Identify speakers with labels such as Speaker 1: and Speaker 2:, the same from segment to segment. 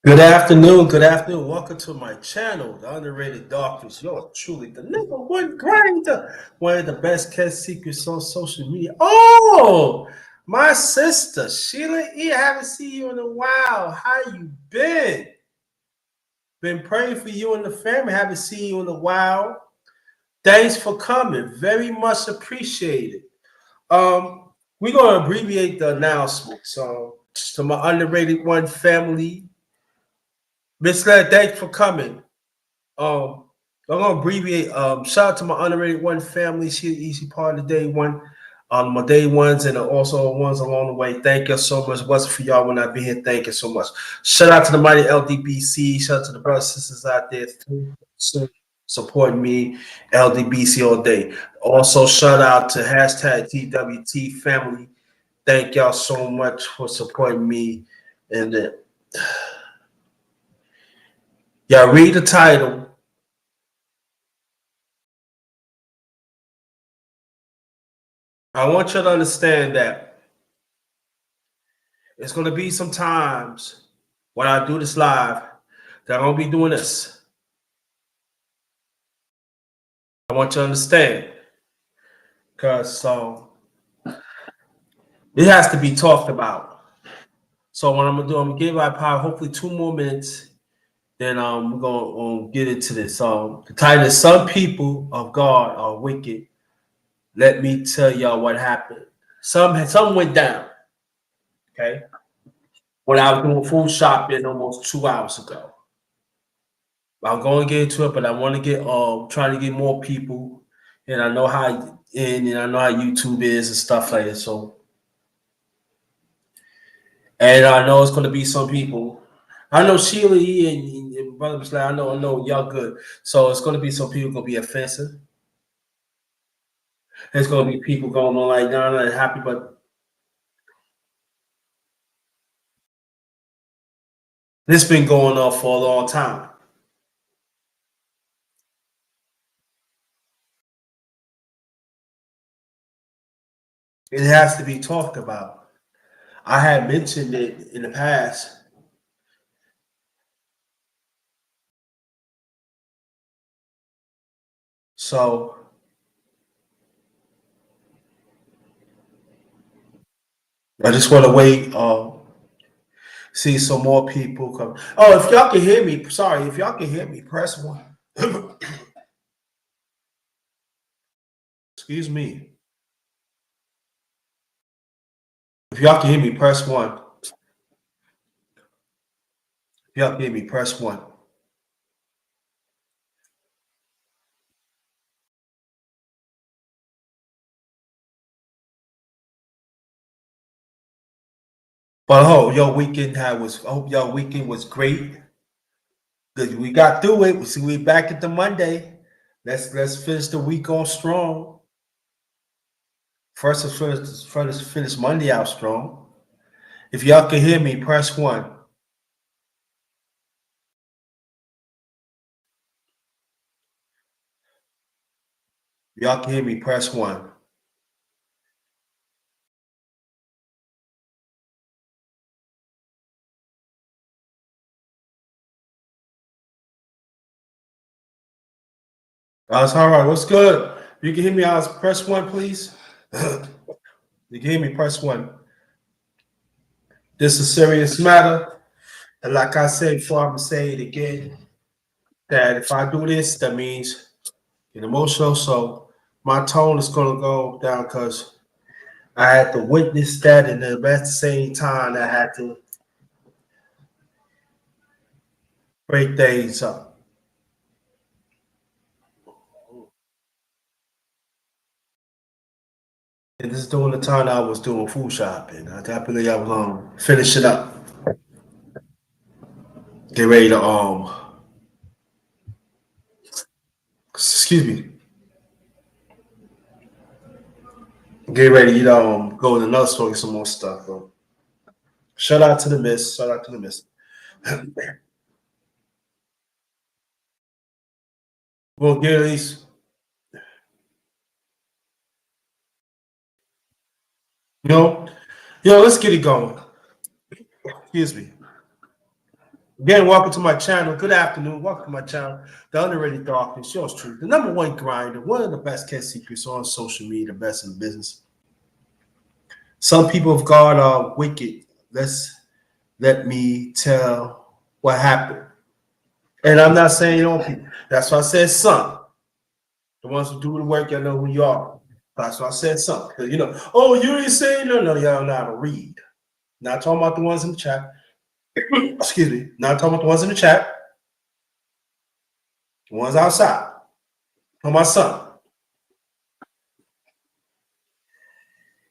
Speaker 1: Good afternoon, good afternoon. Welcome to my channel, The Underrated Doctors. You're truly the number one grinder. One of the best kept secrets on social media. Oh, my sister, Sheila E. I haven't seen you in a while. How you been? Been praying for you and the family. Haven't seen you in a while. Thanks for coming. Very much appreciated. We're going to abbreviate the announcement. So, to my underrated one family, Miss Led, thanks for coming. I'm gonna abbreviate. Shout out to my underrated one family. She part of the day one. My day ones and also ones along the way. Thank you so much. Wasn't for y'all when I be here. Thank you so much. Shout out to the mighty LDBC. Shout out to the brothers and sisters out there supporting me. LDBC all day. Also shout out to hashtag TWT family. Thank y'all so much for supporting me. And y'all read the title. I want you to understand that it's going to be some times when I do this live that I'm going to be doing this. I want you to understand because it has to be talked about. So what I'm going to do, I'm going to give iPod hopefully 2 more minutes. Then we're going to get into this. The title is Some People of God Are Wicked. Let me tell y'all what happened. Some went down. Okay. When I was doing food shopping almost 2 hours ago. I'm going to get into it, but I want to get trying to get more people, and I know how and I know how YouTube is and stuff like that. So, and I know it's going to be some people. I know Sheila E and Brother Slay. I know y'all good. So it's going to be some people going to be offensive. There's going to be people going on like, no, I'm not happy, but this been going on for a long time. It has to be talked about. I had mentioned it in the past. So I just want to wait. See some more people come. Oh, if y'all can hear me, sorry, if y'all can hear me, press one. Excuse me. If y'all can hear me, press one. If y'all can hear me, press one. But I hope your weekend I hope y'all weekend was great. Good, we got through it. We back at the Monday. Let's finish the week on strong. First finish Monday out strong. If y'all can hear me, press one. If y'all can hear me, press one. That's all right. What's good? You can hear me. Press one, please. You can hear me. Press one. This is a serious matter. And like I said before, I'm gonna say it again. That if I do this, that means get emotional. So my tone is gonna go down because I had to witness that, and then at the same time, I had to break things up. And this is during the time I was doing food shopping. I believe I was finishing up, get ready to excuse me, get ready, go to another store, get some more stuff. Bro. Shout out to the miss. Shout out to the miss. We'll get at least, you know, let's get it going. Excuse me. Again, welcome to my channel. Good afternoon. Welcome to my channel. The Underrated Darkness, yours truly, the number one grinder, one of the best kept secrets on social media, the best in business. Some people of God are wicked. Let me tell what happened. And I'm not saying all people. That's why I said some. The ones who do the work, y'all know who you are. That's why I said some. Because oh, you ain't saying no, y'all know how to read. Not talking about the ones in the chat. Excuse me. Not talking about the ones in the chat. The ones outside. For my son.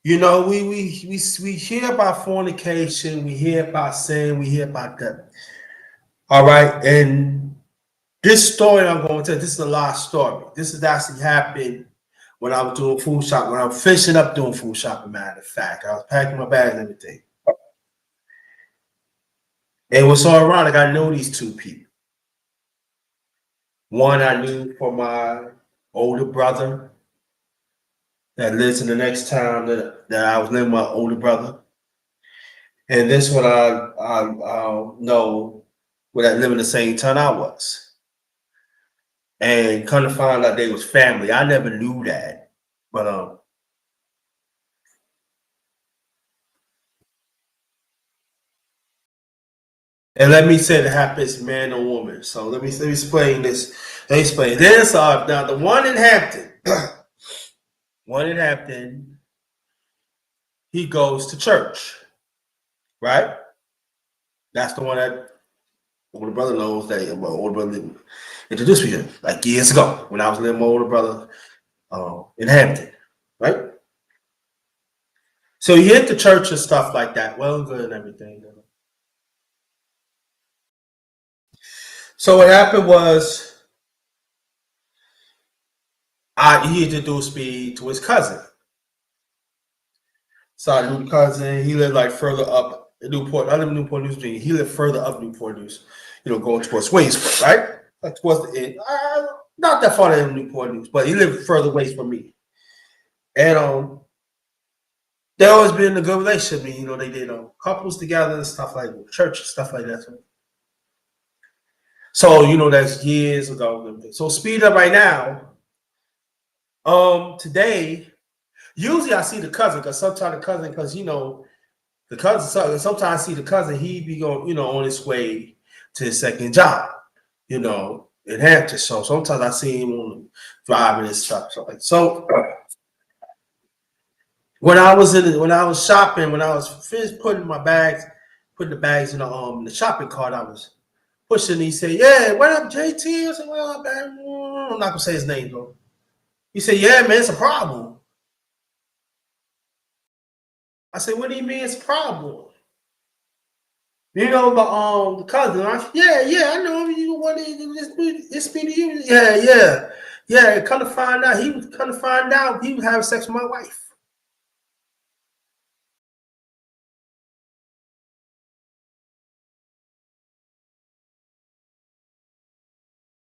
Speaker 1: We hear about fornication, we hear about sin, we hear about that. All right, and this story I'm going to tell, this is a live story. This has actually happened when I was doing food shopping, when I was finishing up doing food shopping, matter of fact. I was packing my bags and everything. And what's so ironic, I know these two people. One I knew for my older brother that lives in the next town that I was living with my older brother. And this one I know that live in the same town I was. And kind of find out they was family. I never knew that. But and let me say the happiest man or woman. So let me explain this. Let me explain this. Now the one in Hampton, he goes to church, right? That's the one that older brother knows that my older brother introduced me to like years ago when I was living with my older brother in Hampton, right? So he hit the church and stuff like that. Well, good and everything. So what happened was he introduced me to his cousin. So I knew the cousin. He lived like further up in Newport. I live in Newport News. He lived further up Newport News, going towards Waynesboro, right? Like towards the end. Not that far in Newport News, but he lived further away from me. And they always been in a good relationship. They did couples together and stuff like church and stuff like that. So that's years ago. So speed up right now. Today, usually I see the cousin because sometimes the cousin, sometimes I see the cousin, he be going, on his way to his second job, in Hampton. So sometimes I see him on driving his truck. So when I was shopping, when I was finished putting the bags in the shopping cart, I was pushing. He said, "Yeah, what up, JT?" I said, "Well, man, I'm not gonna say his name though." He said, "Yeah, man, it's a problem." I said, "What do you mean it's a problem?" The cousin. Yeah, I know him. You want it's me to you. Yeah. Come to find out, he was having sex with my wife.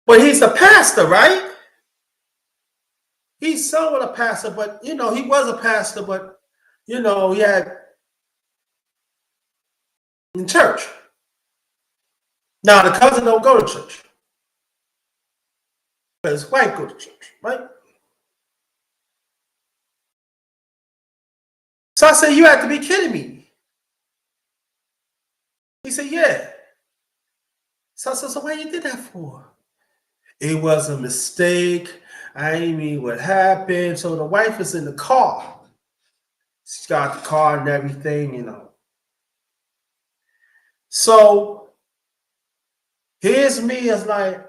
Speaker 1: But he's a pastor, right? He's somewhat a pastor, but he was a pastor, but he had in church. Now the cousin don't go to church. But his wife go to church, right? So I said, "You have to be kidding me." He said, "Yeah." So I said, "So why you did that for?" It was a mistake. I didn't mean what happened. So the wife is in the car. She's got the car and everything. So here's me as like,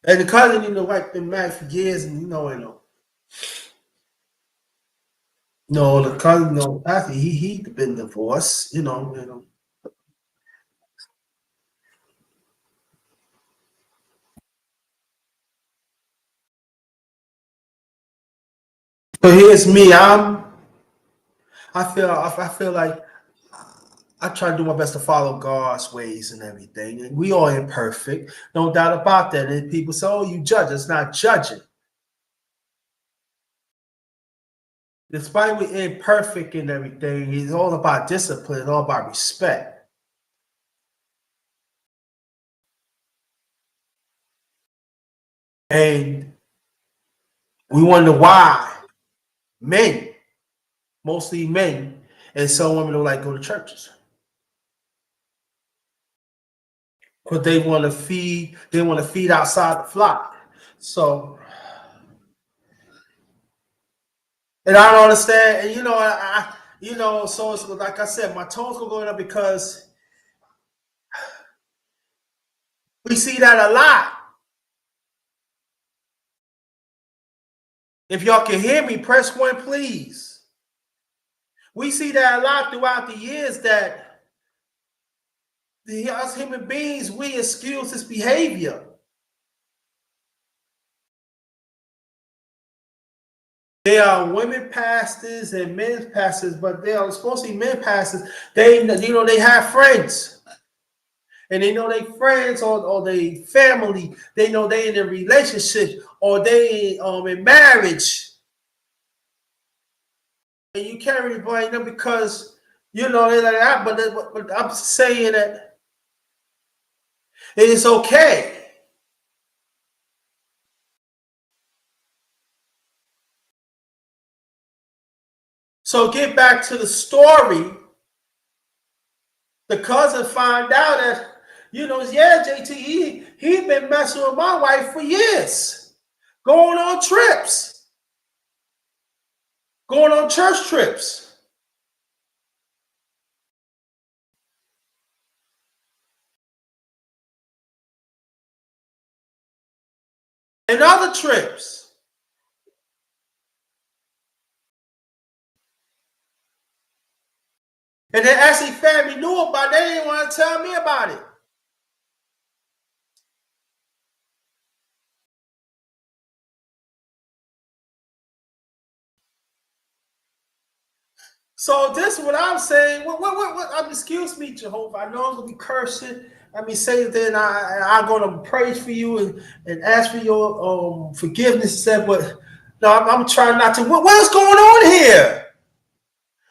Speaker 1: and the cousin, wife been married for years, and the cousin, after he been divorced. So here's me. I feel like I try to do my best to follow God's ways and everything. And we are imperfect, no doubt about that. And people say, "Oh, you judge." It's not judging. Despite we're imperfect and everything, it's all about discipline, it's all about respect. And we wonder why men, mostly men, and some women don't like go to churches. Because they want to feed outside the flock. So, and I don't understand. And so it's like I said, my tones are going up because we see that a lot. If y'all can hear me, press one, please. We see that a lot throughout the years that us human beings, we excuse this behavior. There are women pastors and men pastors, but they are supposed to be men pastors. They have friends. And they know they friends or they family. They know they in a relationship or they in marriage. And you can't really blame them because they're like that. But I'm saying that it is okay. So get back to the story. The cousin find out that JT he been messing with my wife for years, going on trips, going on church trips, and other trips. And then actually family knew about it. They didn't want to tell me about it. So this is what I'm saying. What excuse me, Jehovah. I know I'm gonna be cursing. I mean, say then I'm gonna pray for you and ask for your forgiveness. But no, I'm trying not to. What is going on here?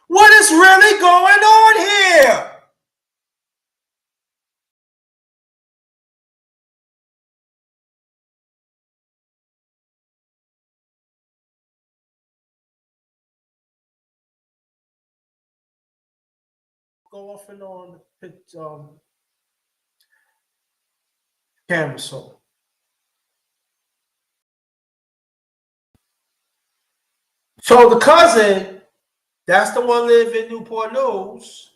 Speaker 1: What is really going on here? Go off and on the camera. So the cousin, that's the one live in Newport News.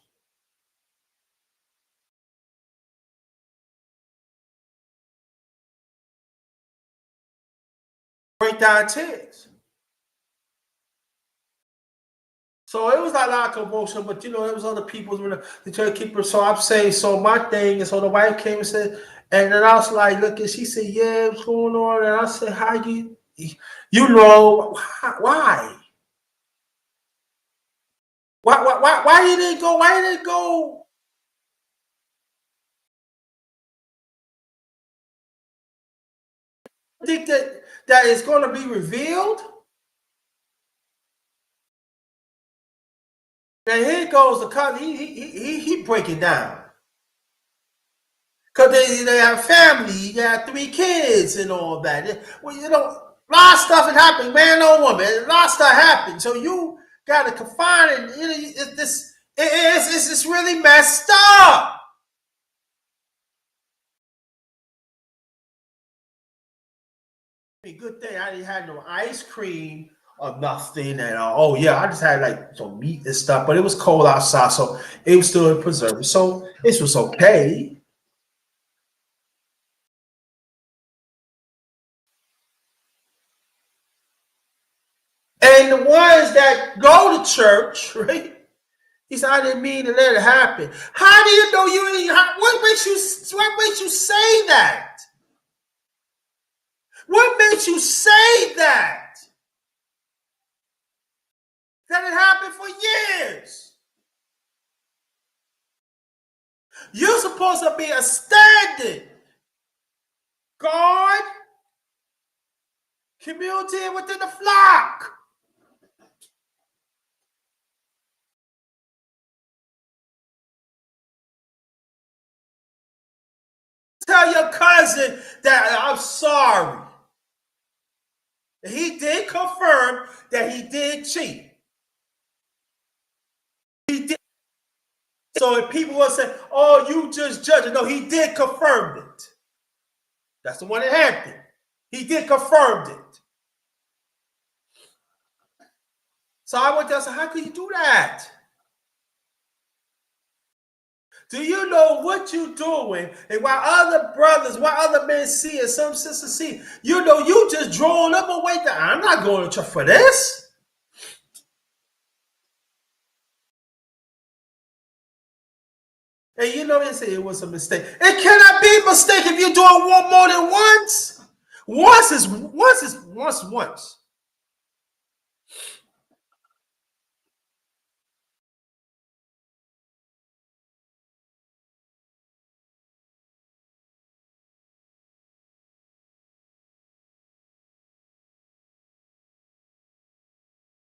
Speaker 1: Break down tears. So it was a lot of commotion, but there was other people they try to keep her. So I'm saying, so my thing, and so the wife came and said, and then I was like, look, and she said, yeah, what's going on? And I said, how why? Why you didn't go? Why you didn't go? Think that is going to be revealed? And here goes the cousin. He breaking down. Because they have family, they have 3 kids and all that. Well, a lot of stuff had happened, man or woman. A lot of stuff happened. So you got to confine it. It's really messed up. Good thing I didn't have no ice cream or nothing. And oh yeah, I just had like some meat and stuff, but it was cold outside, so it was still preserved. So this was okay. And the ones that go to church, right? He said, I didn't mean to let it happen. How do you know you ain't? What makes you say that? What makes you say that? That it happened for years. You're supposed to be a standing guard, community within the flock. tell your cousin that I'm sorry. He did confirm that he did cheat. He did. So if people will say, "Oh, you just judging," no, he did confirm it. That's the one in Hampton. He did confirm it. So I went there and said, "How could you do that? Do you know what you're doing?" And while other brothers, while other men see it, some sisters see, you know, you just drawing them away. I'm not going to church for this. And you know, they say it was a mistake. It cannot be a mistake if you're doing one more than once. Once.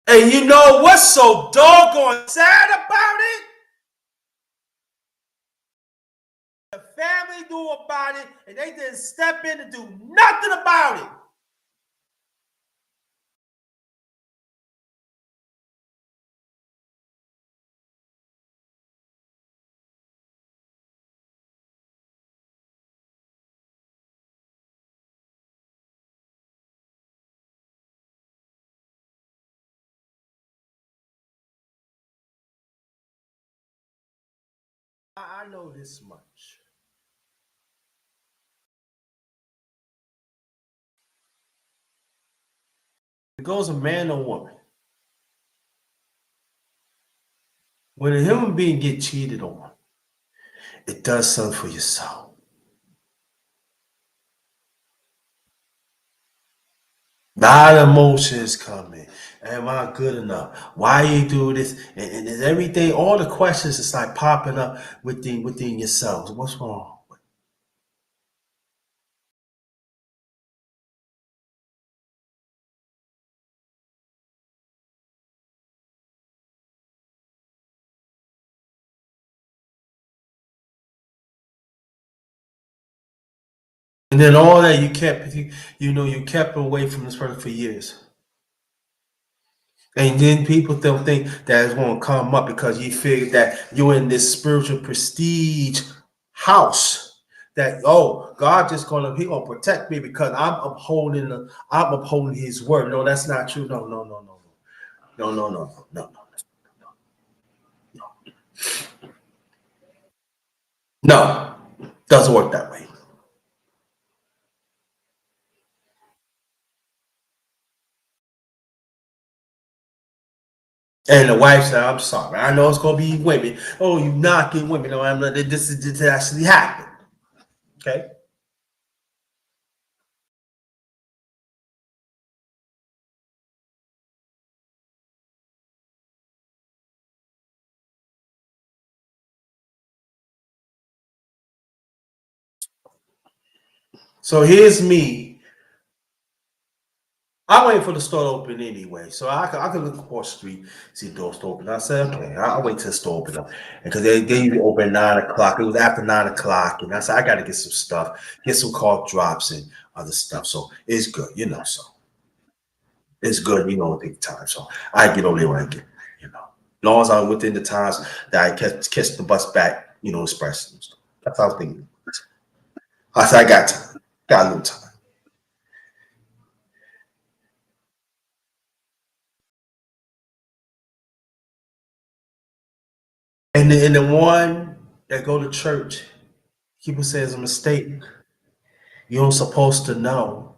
Speaker 1: And you know what's so doggone sad about it? The family knew about it, and they didn't step in to do nothing about it. I know this much. It goes a man or woman. When a human being get cheated on, it does something for your soul. A lot of emotions coming. Am I good enough? Why you do this? And everything, all the questions is like popping up within yourselves. What's wrong? And then all that you kept away from this person for years. And then people don't think that it's going to come up because you figure that you're in this spiritual prestige house. That God just he gonna protect me because I'm upholding His word. No, that's not true. No. No, doesn't work that way. And the wife said, "I'm sorry. I know it's gonna be women. Oh, you knocking women. No, I'm not. This actually happened. Okay." So here's me. I'm waiting for the store to open anyway. So I could look across the street, see the doors open. I said, okay, I'll wait till the store open up. And because they usually open 9 o'clock. It was after 9 o'clock. And I said, I gotta get some stuff, get some cough drops and other stuff. So it's good, So it's good, take time. So I get over there when I get there. As long as I'm within the times that I catch the bus back, express and stuff. That's how I was thinking. I said, I got time. Got a little time. And the one that go to church, people say it's a mistake. You don't supposed to know.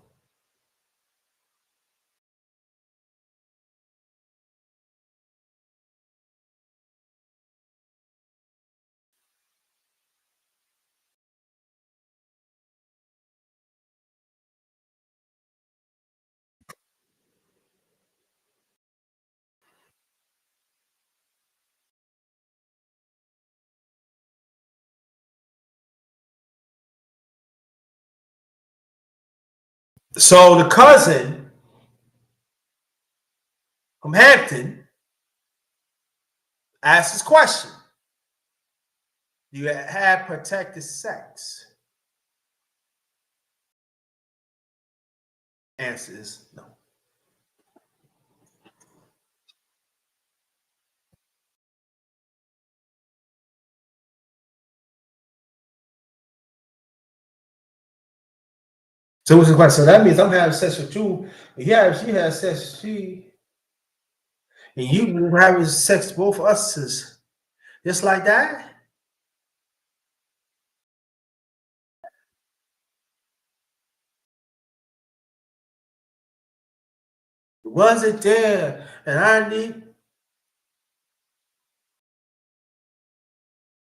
Speaker 1: So the cousin from Hampton asked this question: do you have protected sex? Answer is no. So what's the question? So that means I'm having sex with you. Yeah, if she has sex, and you having sex, both of us is just like that. Was it there? And I need.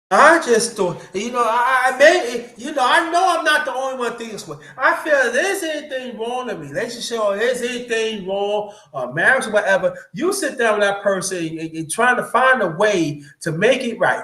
Speaker 1: I just thought, I made it, I know I'm not the only one thinking this way. I feel there's anything wrong in a relationship or there's anything wrong or marriage or whatever. You sit down with that person and trying to find a way to make it right.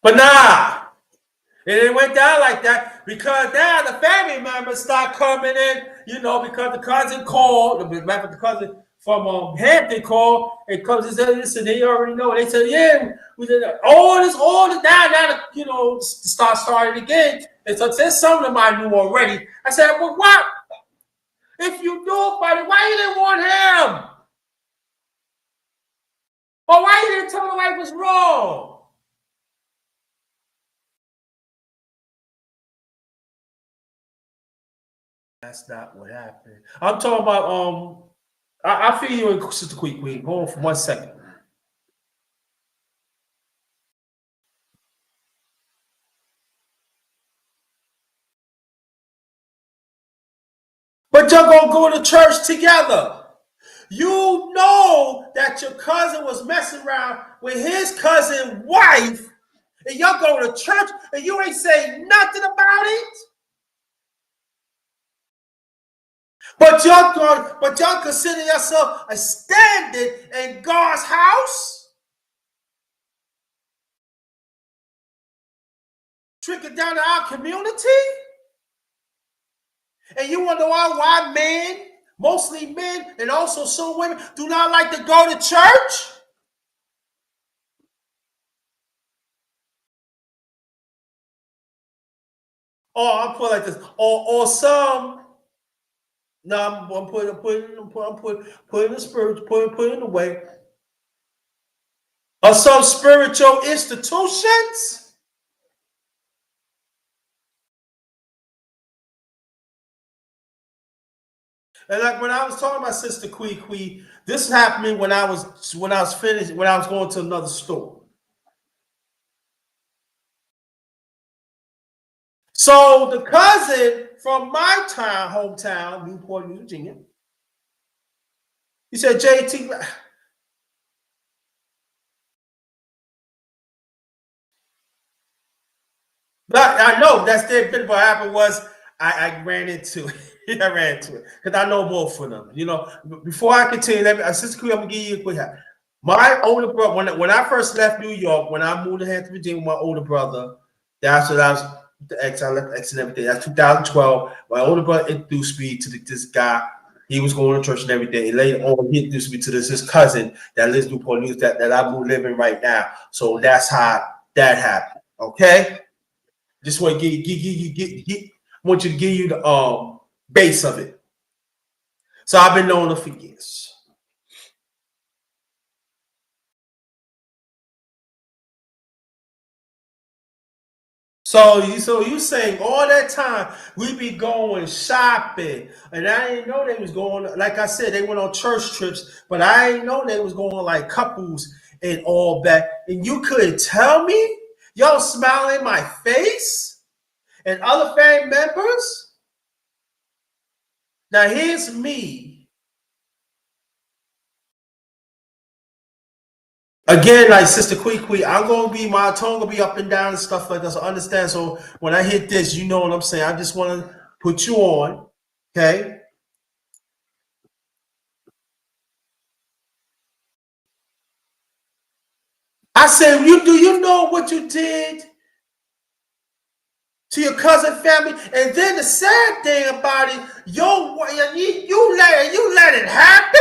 Speaker 1: But nah, it went down like that because now the family members start coming in, because the cousin called, the cousin from Hampton called and comes and said, listen, they already know. They said, yeah, we did all this, now, started again. And so there's some of them I knew already. I said, well, what? If you knew about it, why you didn't want him? Or why you didn't tell the wife was wrong? That's not what happened. I'm talking about I feel you in Sister Quick. Hold on for 1 second. But y'all gonna go to church together. You know that your cousin was messing around with his cousin's wife, and y'all go to church and you ain't say nothing about it. But y'all consider yourself a standing in God's house, trickling down to our community. And you wonder why men, mostly men, and also some women, do not like to go to church? Or I'm putting like this, or some. No, I'm putting the spirit, putting away. Or some spiritual institutions. And like when I was talking about Sister Quee, this happened when I was finished when I was going to another store. So the cousin from my hometown, Newport, New Virginia, he said, JT, I know that's their bit. What happened was I ran into it. I ran into it because I know both of them. Before I continue, Sister Queen, I'm gonna give you a quick. My older brother, when I first left New York, when I moved to Hampton, Virginia, with my older brother, that's what I was the ex. I left the ex and everything. That's 2012. My older brother introduced me to this guy. He was going to church and everything. And later on, he introduced me to this cousin that lives in Newport News that I'm living right now. So that's how that happened. Okay. Just want to want you to give you the base of it. So I've been knowing her for years. So you saying all that time we be going shopping, and I didn't know they was going. Like I said, they went on church trips, but I didn't know they was going like couples and all that. And you couldn't tell me, y'all smiling in my face and other family members. Now here's me. Again, like Sister Quee, I'm gonna be my tone gonna be up and down and stuff like that. So understand. So when I hit this, you know what I'm saying. I just want to put you on, okay? I said, you know what you did to your cousin family. And then the sad thing about it, you let it happen.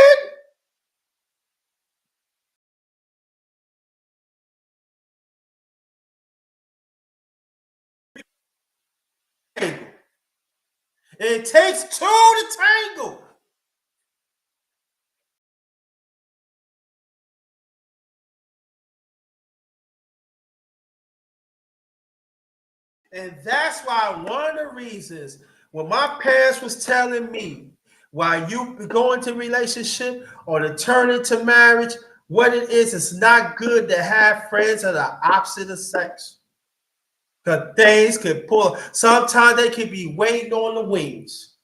Speaker 1: It takes two to tangle. And that's why one of the reasons when my parents was telling me why you go into relationship or to turn into marriage, what it is, it's not good to have friends of the opposite of sex. Because things could pull. Sometimes they could be waiting on the wings.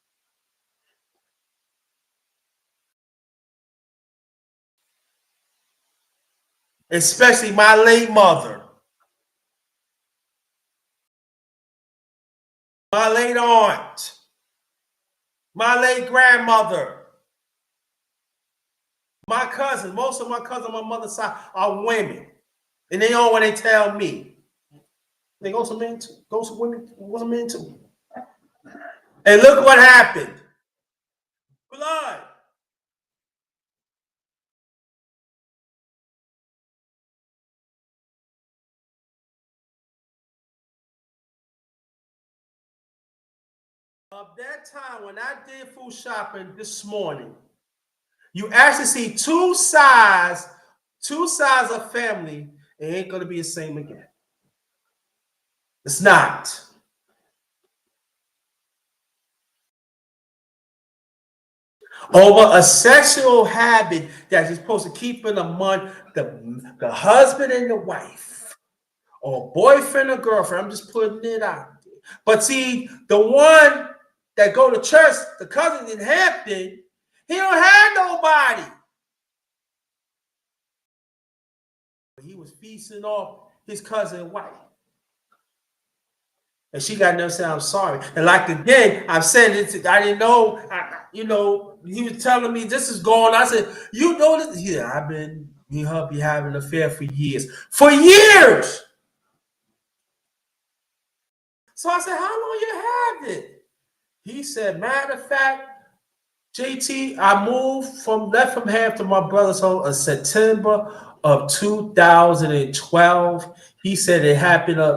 Speaker 1: Especially my late mother, my late aunt, my late grandmother, my cousins. Most of my cousins on my mother's side are women. And they all when they tell me. They go some men too. Go some women, go some men too. And look what happened. Blood. Of that time when I did food shopping this morning, you actually see two sides of family. It ain't gonna be the same again. It's not. Over a sexual habit that you're supposed to keep in among the husband and the wife, or boyfriend or girlfriend. I'm just putting it out there. But see, the one that go to church, the cousin in Hampton, he don't have nobody. He was feasting off his cousin wife. And she got no say, I'm sorry. And like again, I'm saying it, I didn't know, he was telling me this is going on. I said, you know this? Yeah, I've been, me and her be having an affair for years. For years! So I said, how long you have it? He said, matter of fact, JT, I left from half to my brother's home in September of 2012. He said it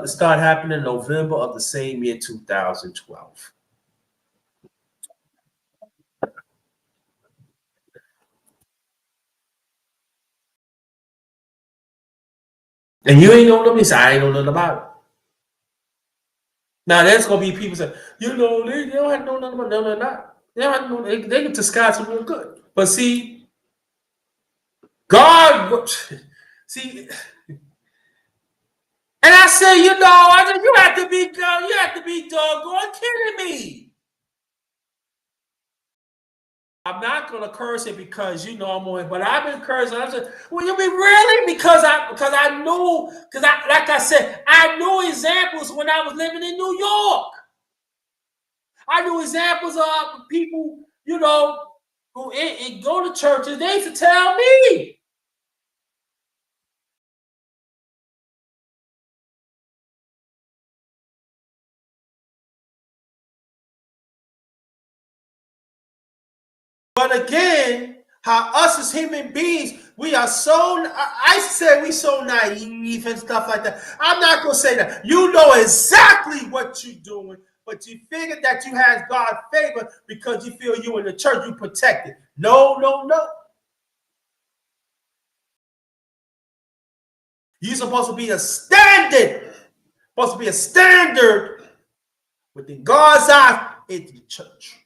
Speaker 1: started happening in November of the same year, 2012. And you ain't know nothing. I ain't know nothing about it. Now there's gonna be people say, they don't have to know nothing about it. No, they're not. They don't have to know, they can disguise it real good. But see, God, see, and I said, you have to be doggone kidding me. I'm not gonna curse it because I'm on, but I've been cursing. I said, well, you mean really? Because I knew, like I said, I knew examples when I was living in New York. I knew examples of people, who go to churches. They used to tell me. But again, how us as human beings, we are so, I said we so naive and stuff like that. I'm not going to say that. You know exactly what you're doing, but you figure that you have God's favor because you feel you in the church, you protected. No, no, no. You're supposed to be a standard. Supposed to be a standard within God's eyes in the church.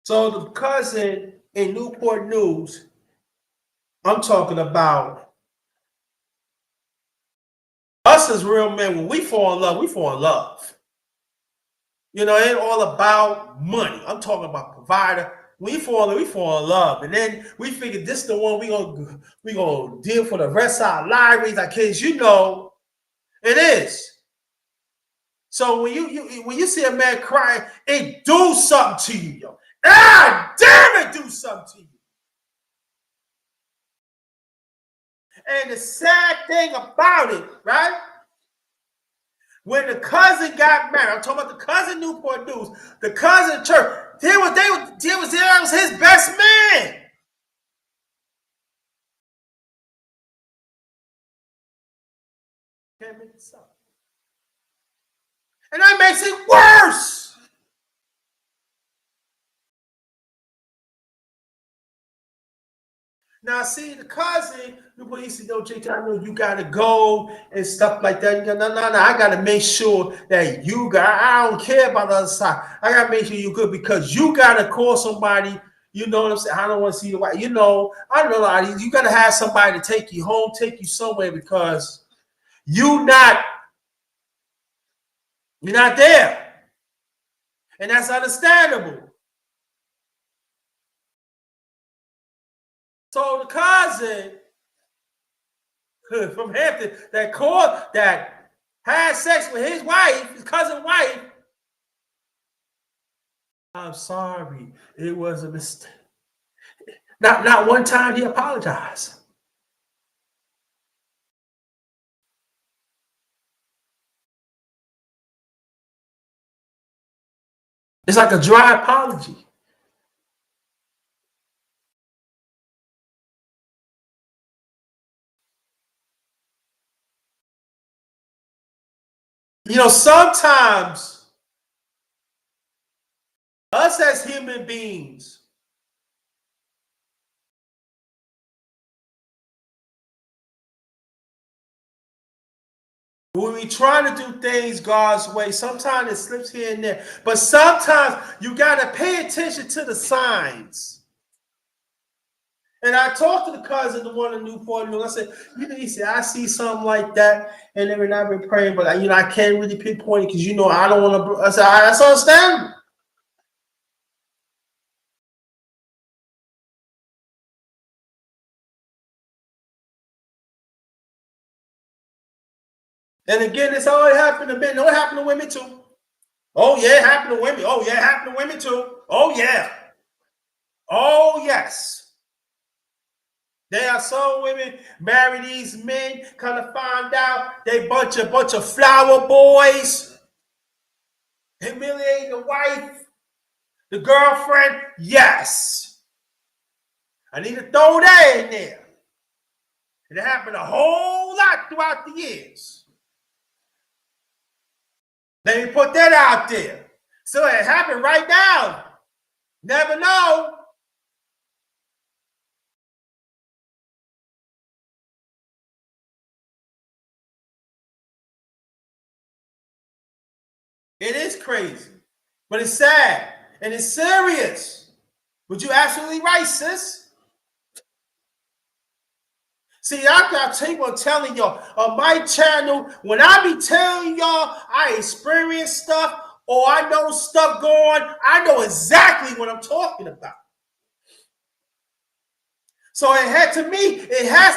Speaker 1: So the cousin in Newport News, I'm talking about us as real men. When we fall in love, we fall in love. It ain't all about money. I'm talking about provider. We fall in love, and then we figure this is the one we gonna deal for the rest of our lives. Our kids, it is. So when you see a man crying, it do something to you, yo. Ah, damn it, do something to you. And the sad thing about it, right? When the cousin got married, I'm talking about the cousin Newport News, the cousin church, that was his best man. Can't make this up. And that makes it worse. Now, see, the cousin, he said, "No, JT, I know you gotta go and stuff like that." No, no, no, I gotta make sure that you got. I don't care about the other side. I gotta make sure you're good because you gotta call somebody. You know what I'm saying? I don't want to see the wife. You know, I don't know. You gotta have somebody to take you home, take you somewhere because you not, you're not there, and that's understandable. So the cousin from Hampton that had sex with his wife, his cousin wife. I'm sorry, it was a mistake. Not one time he apologized. It's like a dry apology. You know, sometimes us as human beings, when we try to do things God's way, sometimes it slips here and there. But sometimes you got to pay attention to the signs. And I talked to the cousin, the one in Newport News. I said, you know, he said, I see something like that, and then I've been praying, but I can't really pinpoint it because I don't want to. I said, that's understandable. And again, it's all it happened to men. No, it happened to women too. Oh yeah, it happened to women. Oh yeah, it happened to women too. Oh yeah. Oh yes. There are some women marry these men, kind of find out they bunch of flower boys, humiliating the wife, the girlfriend. Yes. I need to throw that in there. It happened a whole lot throughout the years. Let me put that out there. So it happened right now. Never know. It is crazy, but it's sad and it's serious. But you're absolutely right, sis. See, I'll tell you what I'm telling y'all on my channel. When I be telling y'all I experience stuff or I know stuff going, I know exactly what I'm talking about. So it has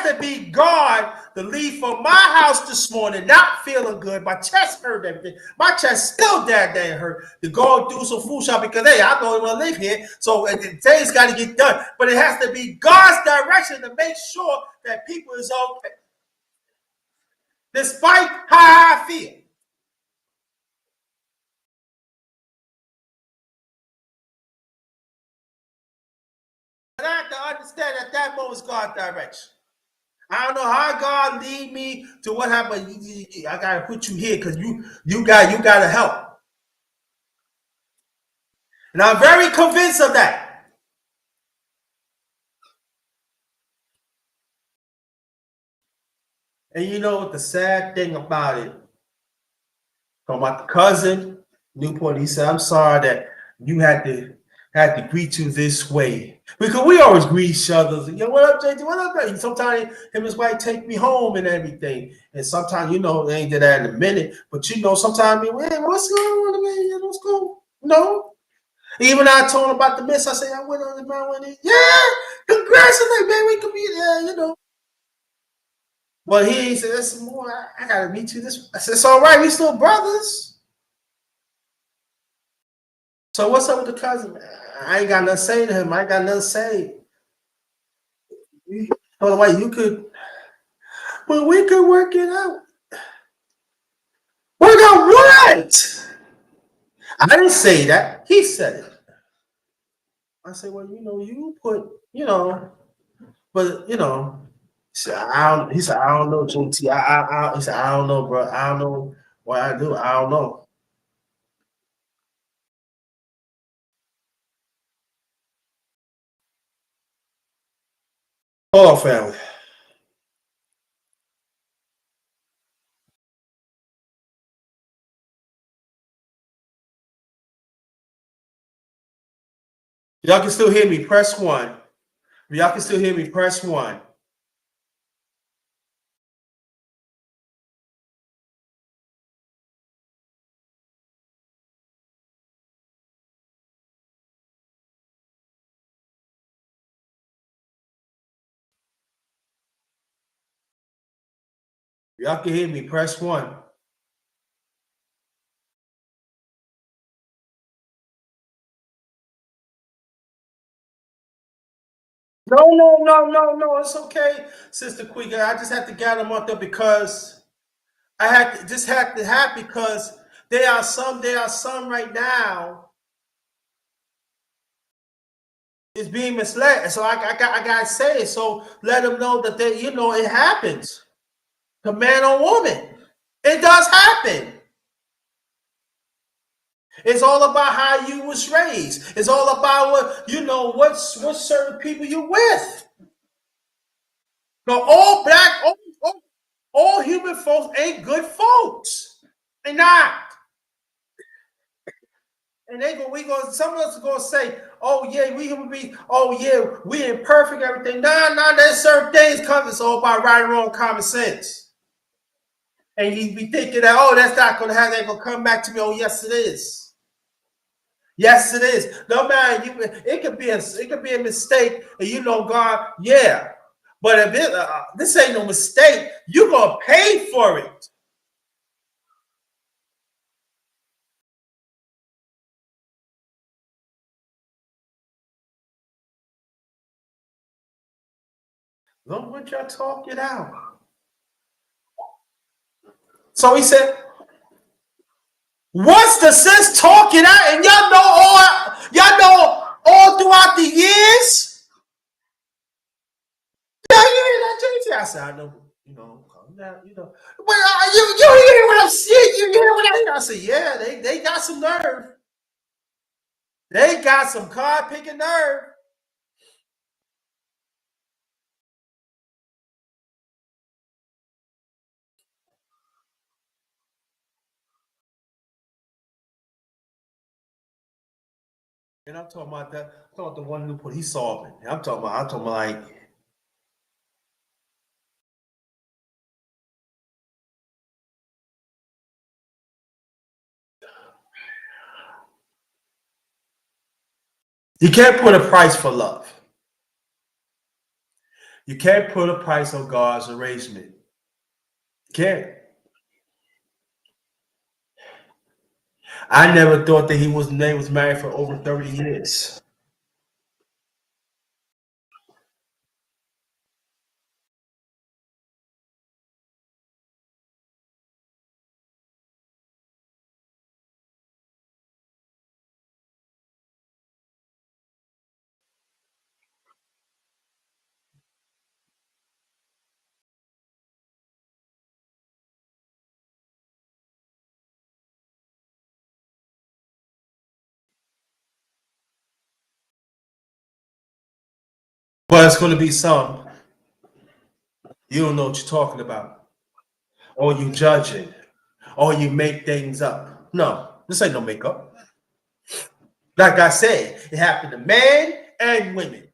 Speaker 1: to be God to leave from my house this morning, not feeling good. My chest hurt, everything. My chest still that day hurt. To go do some food shopping because hey, I don't want to live here. So things got to get done. But it has to be God's direction to make sure that people is okay, despite how I feel. And I have to understand that that moment is God's direction. I don't know how God lead me to what happened. I gotta put you here because you gotta help. And I'm very convinced of that. And you know what the sad thing about it, talking about the cousin, Newport, he said, I'm sorry that you had to greet you this way. Because we always greet each other. You know, what up, JT? What up, baby? Sometimes him and his wife take me home and everything. And sometimes, they ain't did that in a minute. But sometimes, man, what's going on, man? What's going on? No. Even I told him about the miss. I said, I went on the mountain. Yeah, congratulations, man. We could be there. Well, he said, listen, more. I got to meet you this. I said, it's all right. We still brothers. So what's up with the cousin? I ain't got nothing to say to him. I ain't got nothing to say. You could Well, we could work it out. Work out what? I didn't say that. He said it. I said, well, you put, but he said, I don't know, JT. He said, I don't know, bro. I don't know what I do. I don't know. Hold on, family. Y'all can still hear me. Press one. Y'all can still hear me. Press one. Y'all can hear me. Press one. No. It's okay, Sister Quiga. I just have to gather them up there because I had to have because there are some right now is being misled. So I gotta say it. So let them know that it happens. To man or woman. It does happen. It's all about how you was raised. It's all about what certain people you with. No, all human folks ain't good folks. They not. And some of us are gonna say, oh yeah, we human beings, oh yeah, we imperfect, everything. Nah, there's certain things come. It's all about right and wrong, common sense. And you be thinking that, oh, that's not gonna happen, they're gonna come back to me. Oh, yes, it is. Yes, it is. No matter it could be a mistake, and God, yeah. But if this ain't no mistake, you're gonna pay for it. Don't let y'all talk it out. So he said, "What's the sense talking out?" And y'all know all throughout the years. Yeah, you hear that, JT? I said, I know, calm down, Well, you hear what I'm saying? You hear what I hear? I said, yeah, they got some nerve. They got some card picking nerve. And I'm talking about that. I'm talking about the one who put he solving. I'm talking about like you can't put a price for love. You can't put a price on God's arrangement. You can't. I never thought that they was married for over 30 years. But it's gonna be some. You don't know what you're talking about. Or you judging. Or you make things up. No, this ain't no makeup. Like I said, it happened to men and women.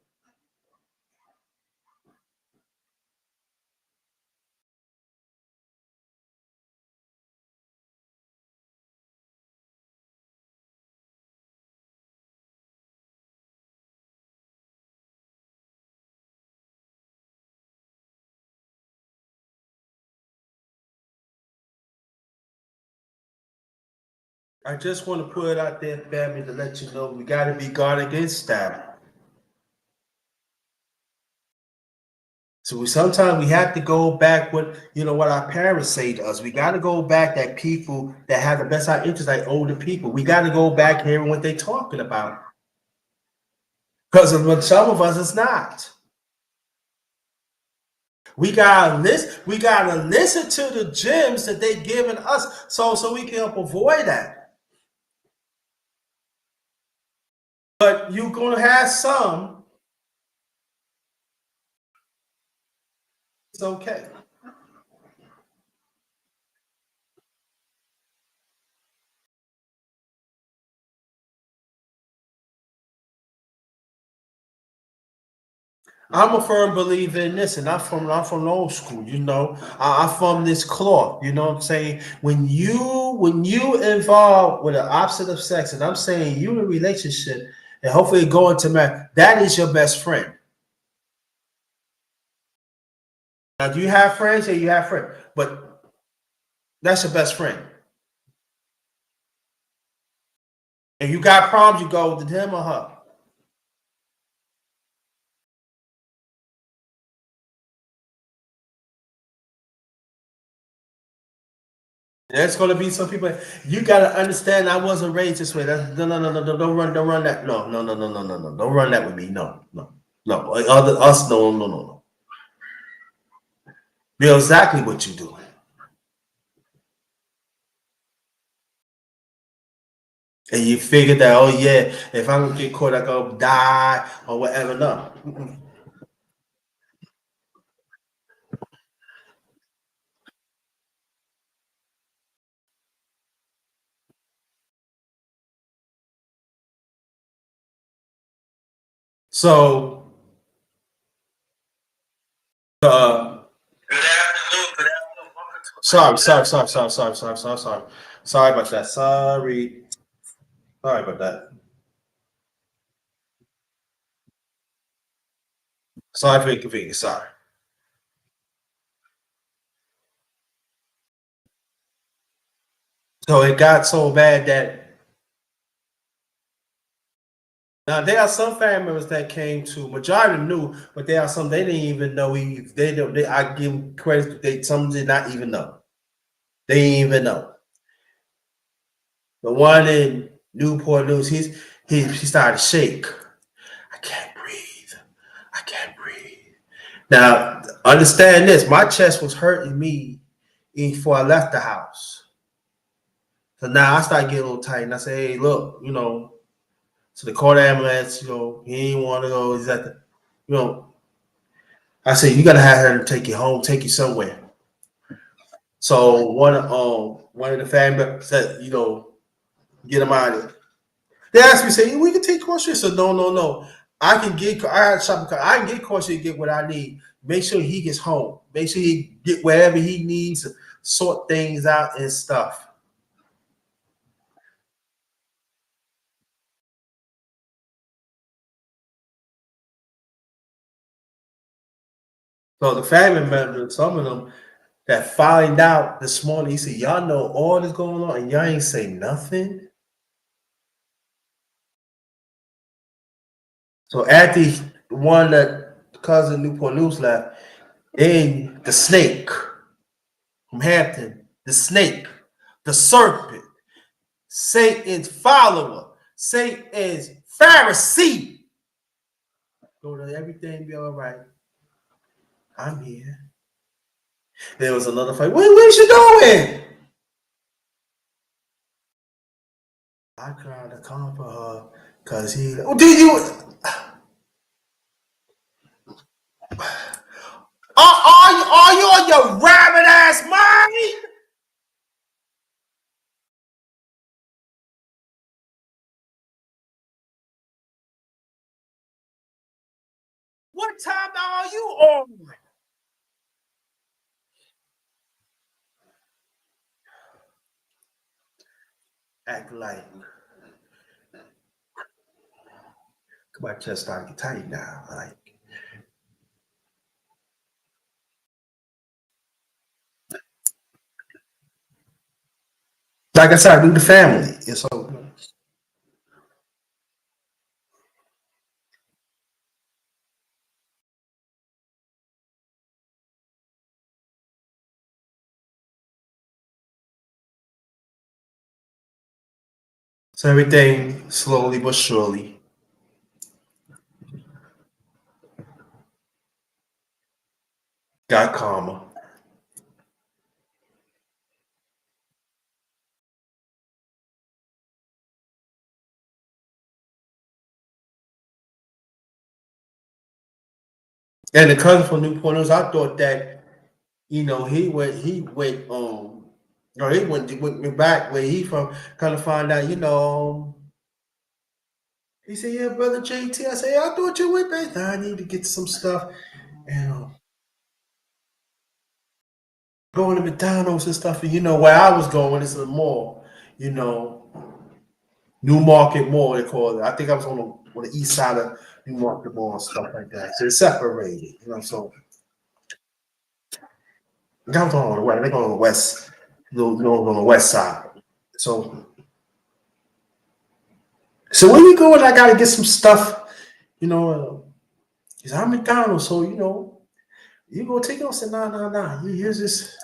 Speaker 1: I just want to put it out there, family, to let you know we got to be guard against that. So sometimes we have to go back with what our parents say to us. We got to go back that people that have the best our interest, like older people. We got to go back hearing what they're talking about. Because with some of us, it's not. We gotta listen. We gotta listen to the gems that they giving us, so we can help avoid that. But you're gonna have some. It's okay. I'm a firm believer in this, and I'm from the old school. I'm from this cloth. You know what I'm saying? When you involve with the opposite of sex, and I'm saying you in a relationship, and hopefully go into marriage, that is your best friend. Now, do you have friends? Yeah, you have friends, but that's your best friend. And you got problems, you go to him or her. There's gonna be some people. You gotta understand. I wasn't raised this way. That's, no, no, no, no, no. Don't run that. No, no, no, no, no, no, no. Don't run that with me. No, no, no. Other us, no, no, no, no. You know exactly what you're doing, and you figured that. Oh yeah, if I'm gonna get caught, I go die or whatever. No. So, good afternoon. Good afternoon. Sorry. Sorry about that. Sorry about that. Sorry for the inconvenience. Sorry. So it got so bad that now there are some family members that came to majority knew, but there are some they didn't even know. They don't. I give them credit. They some did not even know. They didn't even know. The one in Newport News, he started to shake. I can't breathe. I can't breathe. Now understand this. My chest was hurting me before I left the house. So now I started getting a little tight, and I say, "Hey, look, So the called ambulance. He didn't want to go. He's at the, you know, I said, you gotta have her take you home, take you somewhere. So one of the family members said, get him out of here. They asked me, say, we can take caution. I said, no, no, no. I had shopping cart. I can get caution and get what I need. Make sure he gets home. Make sure he get wherever he needs to sort things out and stuff. So the family members, some of them that find out this morning, he said, y'all know all this going on and y'all ain't say nothing. So after one that cousin Newport News left, then the snake from Hampton, the snake, the serpent, Satan's follower, Satan's Pharisee. Go to everything be all right. I'm here. There was another fight. Where's you going? I tried to comfort her because he. Oh, did you? Are you on your rabbit ass mind? What time now are you on? Act my chest started to get tight now. Like I said, I do the family. And so So everything slowly but surely got calmer. And the cousin from Newport News, I thought that, he went back where he from, kind of find out, he said, yeah, brother JT. I said, yeah, I thought you went back. Nah, I need to get some stuff. And going to McDonald's and stuff. And where I was going is a mall, you know, New Market Mall, they call it. I think I was on the east side of New Market Mall and stuff like that. So it's separated, so I was on the west, they go on the west, on the west side. So where you going? I gotta get some stuff, you know. He's I'm McDonald's, so you go take it. I said, nah. Here's this.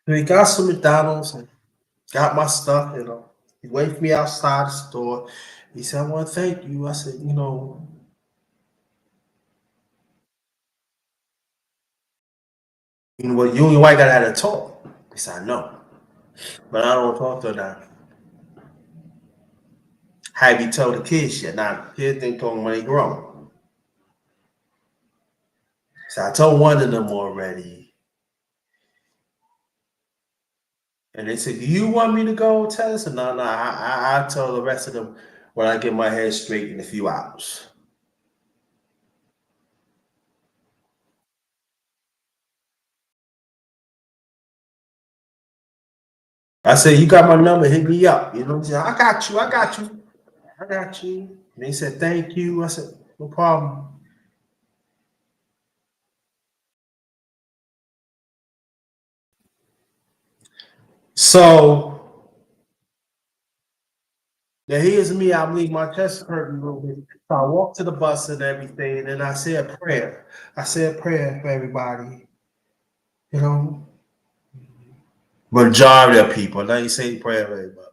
Speaker 1: So he got some McDonald's and got my stuff, He waited for me outside the store. He said, I want to thank you. I said, what, you and your wife got to have a talk. He said, I know. But I don't talk to her now. Have you told the kids yet? Now, kids ain't talking when they grown. So I told one of them already. And they said, do you want me to go tell us? No, I'll tell the rest of them when I get my head straight in a few hours. I said, you got my number, hit me up. I got you. I got you. And they said, thank you. I said, no problem. So now here's me. I'm leaving my chest hurting a little bit. So I walked to the bus and everything, and I said a prayer. I said a prayer for everybody, you know. Majority of people. Now you say prayer for everybody.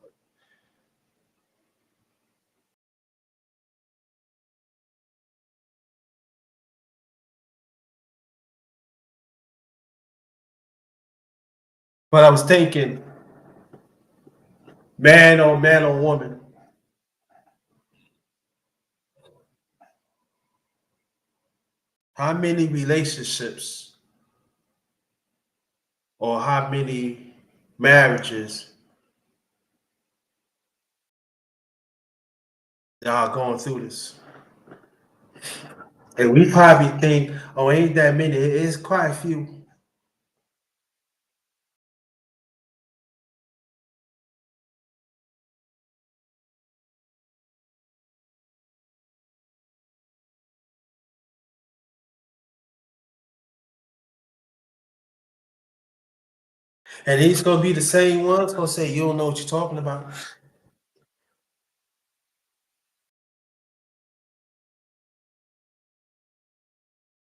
Speaker 1: But I was thinking, man or woman, how many relationships or how many marriages that are going through this? And we probably think, oh, ain't that many. It's quite a few. And these gonna be the same ones gonna say you don't know what you're talking about.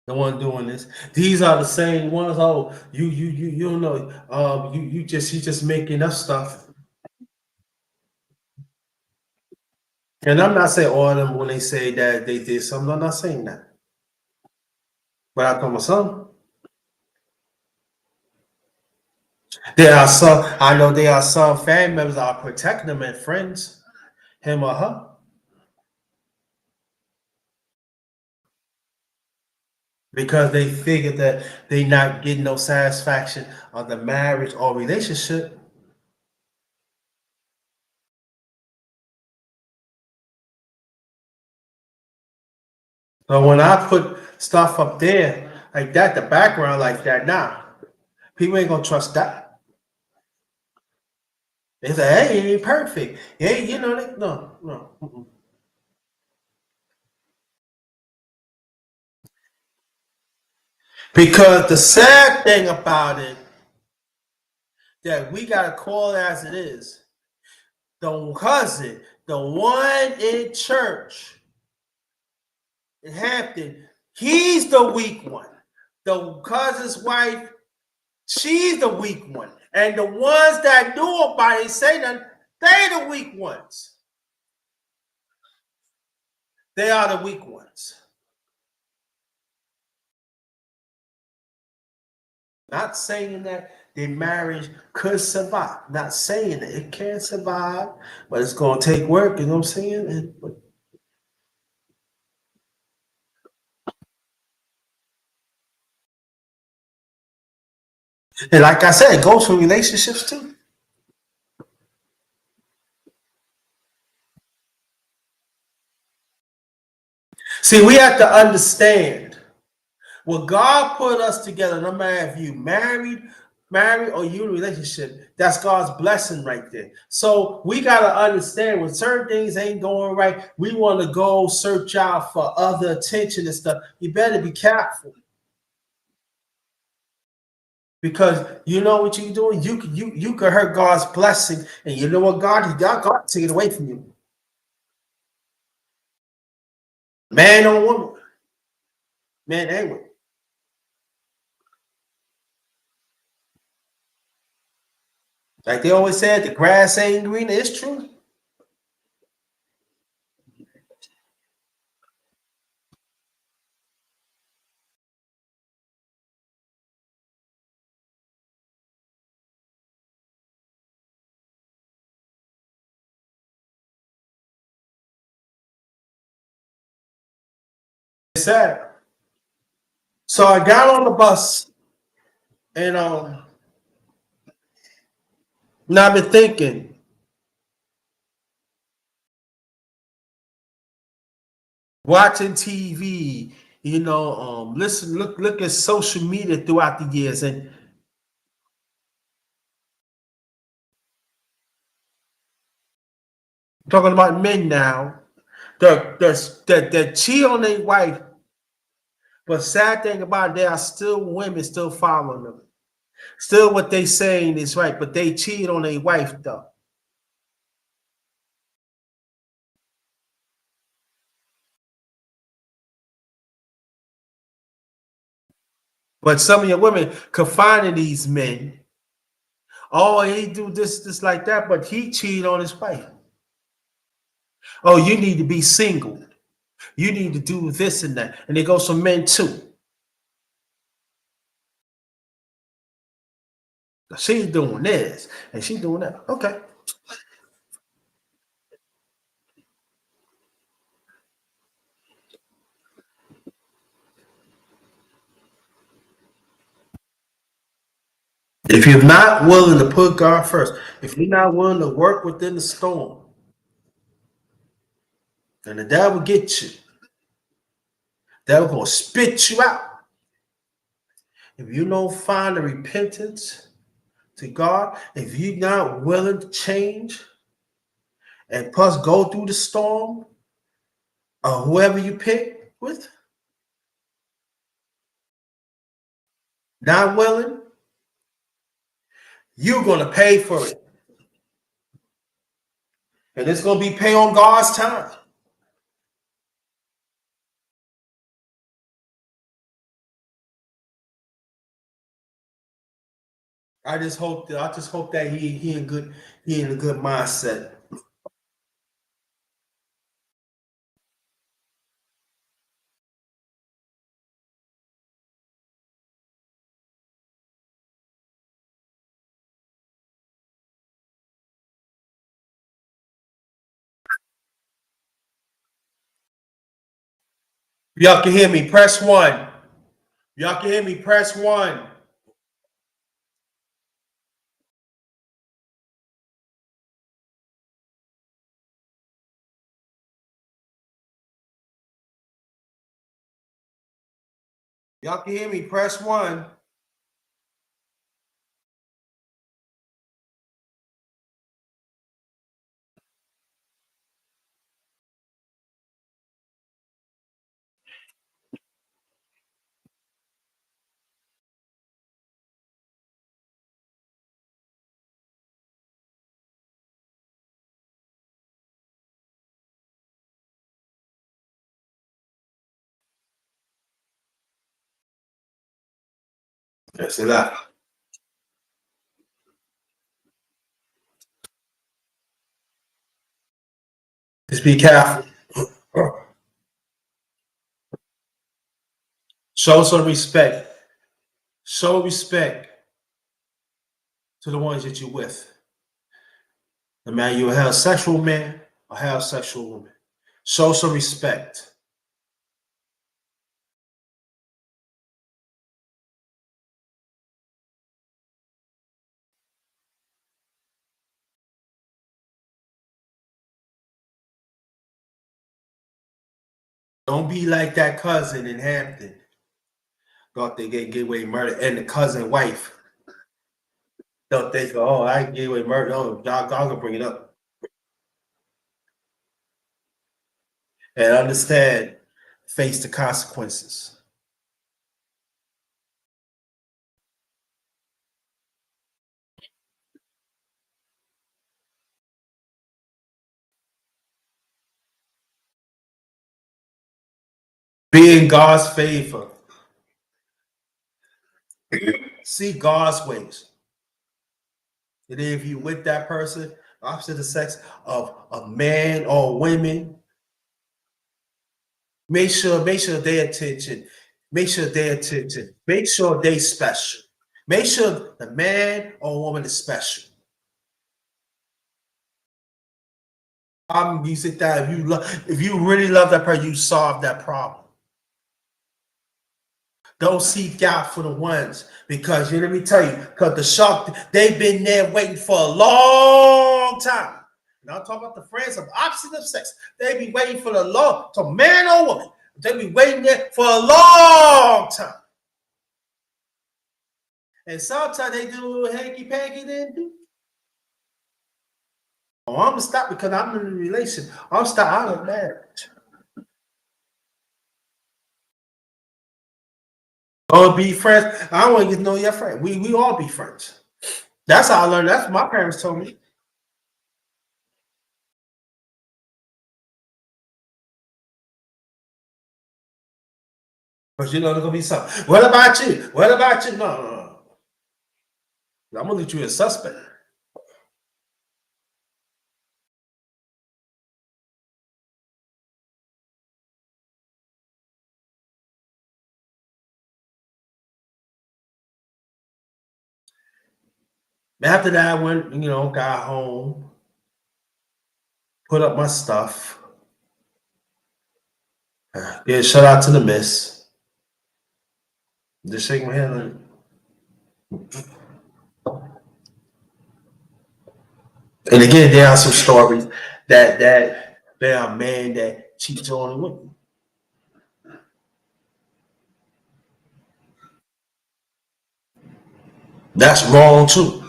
Speaker 1: The one doing this. These are the same ones. Oh, you don't know. You just making up stuff. And I'm not saying all of them when they say that they did something. I'm not saying that. But I told my son, there are some. I know there are some family members that are protecting them and friends, him or her, because they figure that they not getting no satisfaction of the marriage or relationship. So when I put stuff up there like that, the background like that, now people ain't gonna trust that. They say, "Hey, it ain't perfect. Hey, no." Mm-mm. Because the sad thing about it that we gotta call it as it is. The cousin, the one in church in Hampton, he's the weak one. The cousin's wife, she's the weak one. And the ones that do about it say that they the weak ones. They are the weak ones. Not saying that their marriage could survive. Not saying that it can survive, but it's going to take work. You know what I'm saying? And like I said, it goes for relationships too. See, we have to understand when God put us together, no matter if you married or you in a relationship, that's God's blessing right there. So we gotta understand when certain things ain't going right, we want to go search out for other attention and stuff. You better be careful because you know what you're doing. You could hurt God's blessing, and you know what God take it away from you, man or woman, man and woman. Like they always said, the grass ain't green. It's true. It's sad. So I got on the bus and now I've been thinking, watching TV, listen, look at social media throughout the years, and talking about men now, that cheat on their wife, but sad thing about it, there are still women still following them. Still what they saying is right, but they cheat on their wife though. But some of your women confining these men. Oh, he do this like that, but he cheated on his wife. Oh, you need to be single. You need to do this and that. And it goes for men too. She's doing this and she's doing that. Okay. If you're not willing to put God first, if you're not willing to work within the storm, and the devil get you, the devil gonna spit you out. If you don't find a repentance to God, if you're not willing to change and plus go through the storm or whoever you pick with, not willing, you're gonna pay for it. And it's gonna be pay on God's time. I just hope that he in a good mindset. Y'all can hear me, press one. Y'all can hear me, press one. Y'all can hear me, press one. That's it. Just be careful. Show some respect. Show respect to the ones that you're with. No matter you're a heterosexual man or heterosexual woman. Show some respect. Don't be like that cousin in Hampton. Thought they get away murdered, and the cousin wife. Thought they go, oh, I get away murdered. Oh, y'all gonna bring it up. And understand, face the consequences. Be in God's favor. See God's ways. And then if you with that person, opposite the sex of a man or women, make sure their attention, make sure they special. Make sure the man or woman is special. You sit down, if you really love that person, you solve that problem. Don't seek out for the ones because let me tell you, because the shark, they've been there waiting for a long time. And I'm talking about the friends of opposite of sex. They be waiting for the law to man or woman. They be waiting there for a long time. And sometimes they do a little hanky panky then do. Oh, I'm gonna stop because I'm in a relation. I'm stop out of marriage. Oh, be friends. I don't want to get to know your friend. We all be friends. That's how I learned. That's what my parents told me. But you know there's gonna be something. What about you? What about you? No. I'm gonna leave you a suspect. After that, I went, got home, put up my stuff. Yeah, shout out to the miss. Just shake my hand. And again, there are some stories that there are men that cheat on a woman. That's wrong too.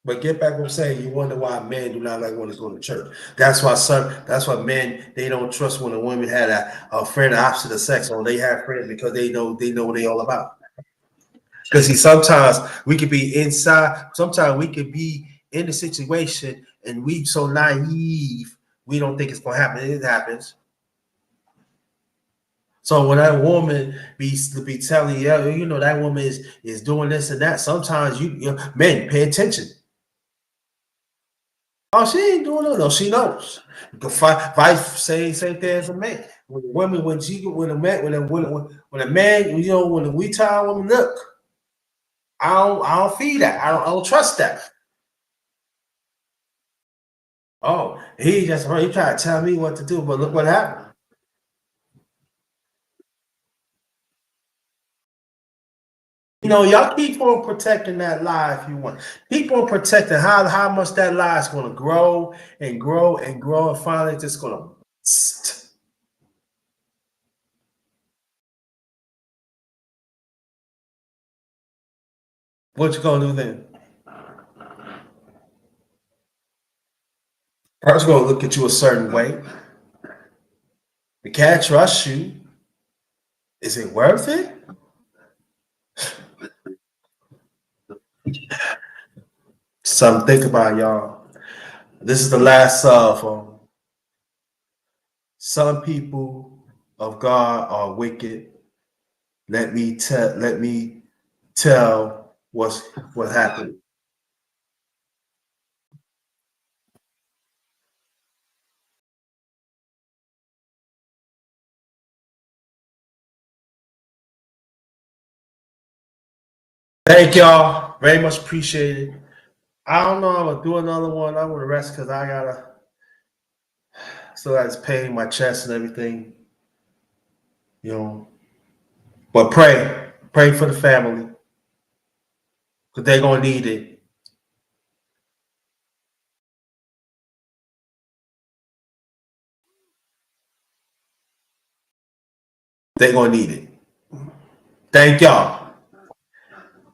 Speaker 1: But get back what I'm saying. You wonder why men do not like women to go to church. That's why men they don't trust when a woman had a friend opposite of sex or they have friends because they know what they all about. Because see, sometimes we could be inside, sometimes we could be in the situation and we so naive, we don't think it's gonna happen. It happens. So when that woman be telling you, that woman is doing this and that, sometimes men pay attention. Oh, she ain't doing it. No, she knows. The vice same thing as a man. When the woman, when a man, when the we tell a woman, look, I don't feed that. I don't trust that. Oh, he tried to tell me what to do, but look what happened. Y'all keep on protecting that lie if you want. Keep on protecting how much that lie is going to grow and grow and grow, and finally it's just going to. What you gonna do then? First, gonna look at you a certain way. The cat trusts you. Is it worth it? Something to think about, y'all. This is the last of some people of God are wicked. Let me tell what happened. Thank y'all. Very much appreciated. I don't know. I'm gonna do another one. I'm gonna rest because I gotta still got this pain in my chest and everything. You know. But pray. Pray for the family. Because they're gonna need it. They're gonna need it. Thank y'all.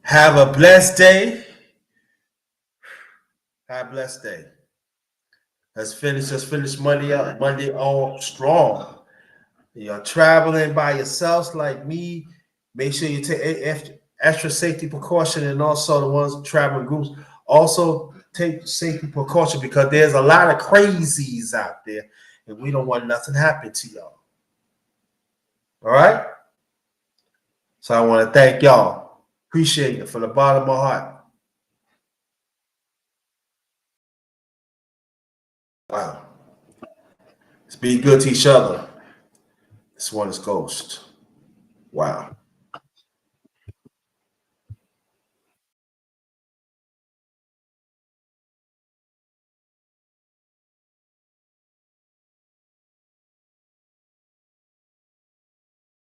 Speaker 1: Have a blessed day. Have a blessed day. Let's finish Monday up. Monday all strong. You're traveling by yourselves like me. Make sure you take extra safety precaution, and also the ones traveling groups also take safety precaution because there's a lot of crazies out there, and we don't want nothing to happen to y'all. All right. So I want to thank y'all. Appreciate it from the bottom of my heart. Wow. Let's be good to each other. This one is Ghost. Wow.